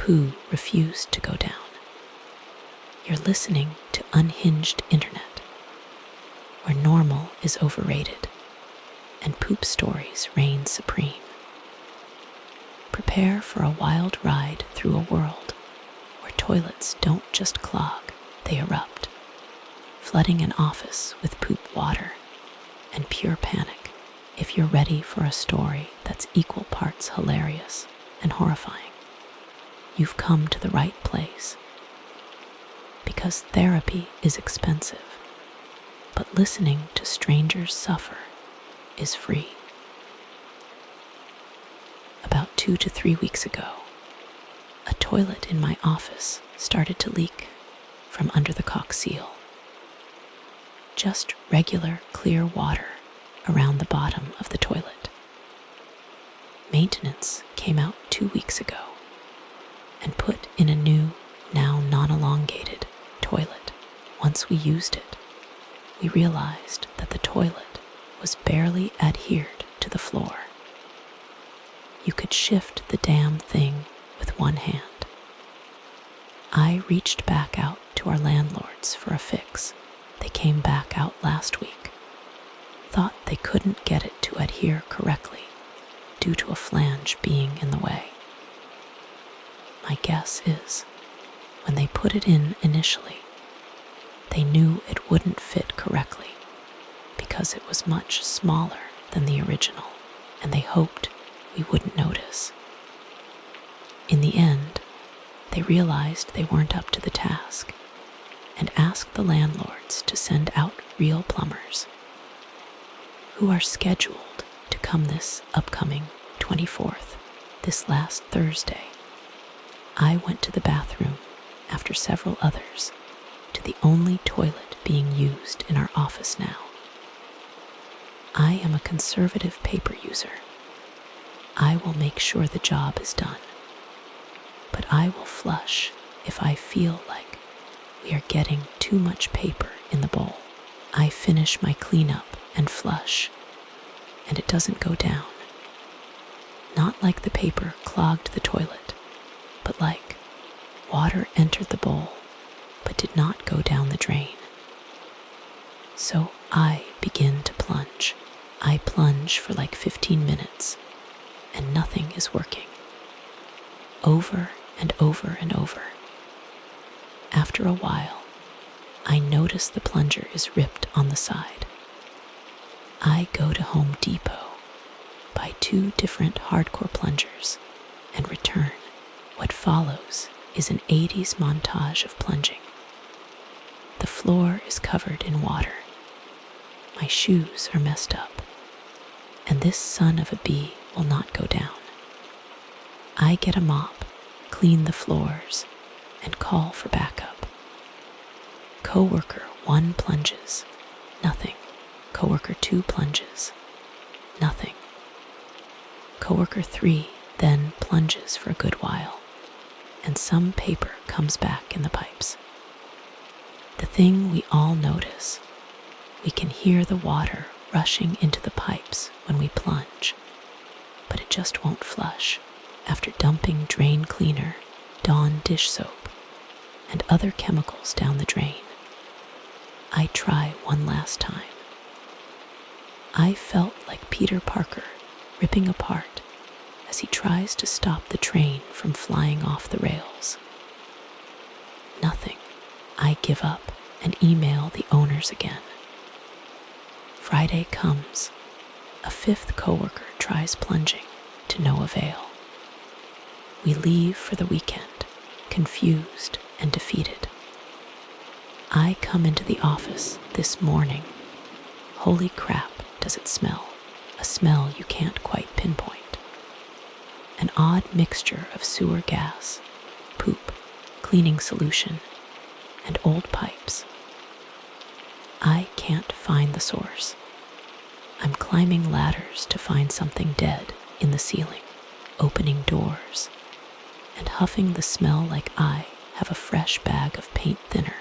poo refused to go down. You're listening to Unhinged Internet, where normal is overrated and poop stories reign supreme. Prepare for a wild ride through a world where toilets don't just clog, they erupt, flooding an office with poop water and pure panic. If you're ready for a story that's equal parts hilarious and horrifying, you've come to the right place. Because therapy is expensive, but listening to strangers suffer is free. About 2 to 3 weeks ago, a toilet in my office started to leak from under the caulk seal. Just regular clear water around the bottom of the toilet. Maintenance came out 2 weeks ago and put in a new, now non-elongated toilet. Once we used it, we realized that the toilet was barely adhered to the floor. You could shift the damn thing with one hand. I reached back out to our landlords for a fix. They came back out last week. Thought they couldn't get it to adhere correctly due to a flange being in the way. My guess is, when they put it in initially, they knew it wouldn't fit correctly because it was much smaller than the original, and they hoped we wouldn't notice. In the end, they realized they weren't up to the task and asked the landlords to send out real plumbers who are scheduled to come this upcoming 24th, this last Thursday. I went to the bathroom after several others to the only toilet being used in our office now. I am a conservative paper user. I will make sure the job is done, but I will flush if I feel like we are getting too much paper in the bowl. I finish my cleanup and flush, and it doesn't go down. Not like the paper clogged the toilet, but like water entered the bowl but did not go down the drain. So I begin to plunge. I plunge for like 15 minutes, and nothing is working. Over and over and over. After a while, I notice the plunger is ripped on the side. I go to Home Depot, buy 2 different hardcore plungers, and return. What follows is an 80s montage of plunging. The floor is covered in water. My shoes are messed up, and this son of a bee will not go down. I get a mop, clean the floors, and call for backup. Coworker 1 plunges, nothing. Coworker 2 plunges, nothing. Coworker 3 then plunges for a good while, and some paper comes back in the pipes. The thing we all notice, we can hear the water rushing into the pipes when we plunge, but it just won't flush. After dumping drain cleaner, Dawn dish soap, and other chemicals down the drain, I try one last time. I felt like Peter Parker ripping apart as he tries to stop the train from flying off the rails. Nothing. I give up and email the owners again. Friday comes. A 5th coworker tries plunging, to no avail. We leave for the weekend, confused and defeated. I come into the office this morning. Holy crap, does it smell? A smell you can't quite pinpoint. An odd mixture of sewer gas, poop, cleaning solution, and old pipes. I can't find the source. I'm climbing ladders to find something dead in the ceiling, opening doors, and huffing the smell like I have a fresh bag of paint thinner,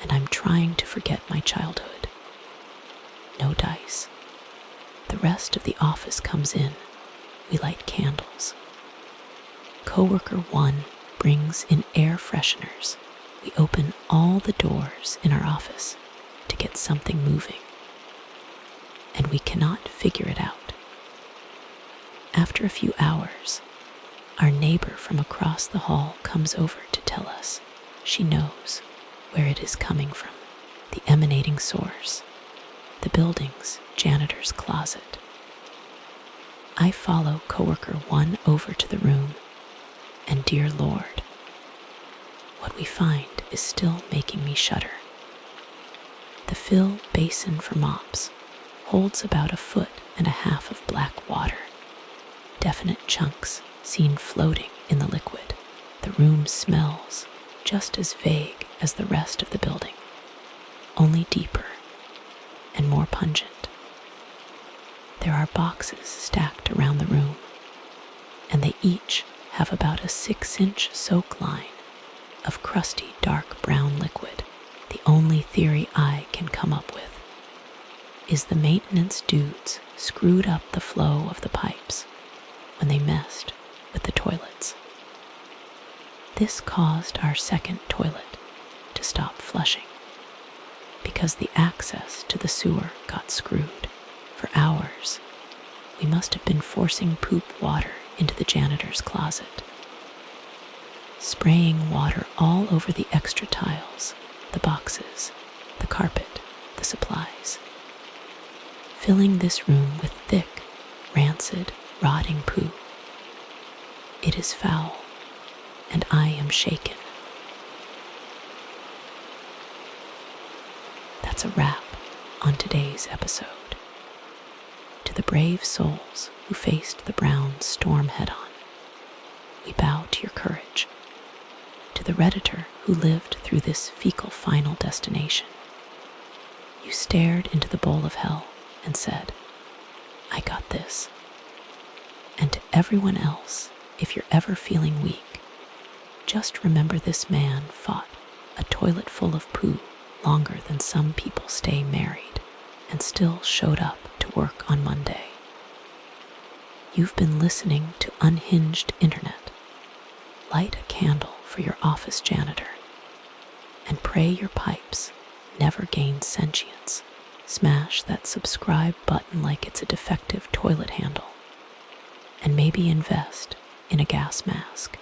and I'm trying to forget my childhood. No dice. The rest of the office comes in. We light candles. coworker 1 brings in air fresheners, we open all the doors in our office to get something moving, and we cannot figure it out. After a few hours, our neighbor from across the hall comes over to tell us she knows where it is coming from, the emanating source, the building's janitor's closet. I follow coworker 1 over to the room, and dear Lord, what we find is still making me shudder. The fill basin for mops holds about 1.5 feet of black water, definite chunks seen floating in the liquid. The room smells just as vague as the rest of the building, only deeper and more pungent. There are boxes stacked around the room, and they each have about a 6-inch soak line of crusty dark brown liquid. The only theory I can come up with is the maintenance dudes screwed up the flow of the pipes when they messed with the toilets. This caused our second toilet to stop flushing because the access to the sewer got screwed. For hours, we must have been forcing poop water into the janitor's closet, spraying water all over the extra tiles, the boxes, the carpet, the supplies, filling this room with thick, rancid, rotting poo. It is foul, and I am shaken. That's a wrap on today's episode. To the brave souls who faced the brown storm head-on, we bow to your courage. To the Redditor who lived through this fecal final destination, you stared into the bowl of hell and said, I got this. And to everyone else, if you're ever feeling weak, just remember this man fought a toilet full of poo longer than some people stay married and still showed up to work on Monday. You've been listening to Unhinged Internet. Light a candle for your office janitor and pray your pipes never gain sentience. Smash that subscribe button like it's a defective toilet handle, and maybe invest in a gas mask.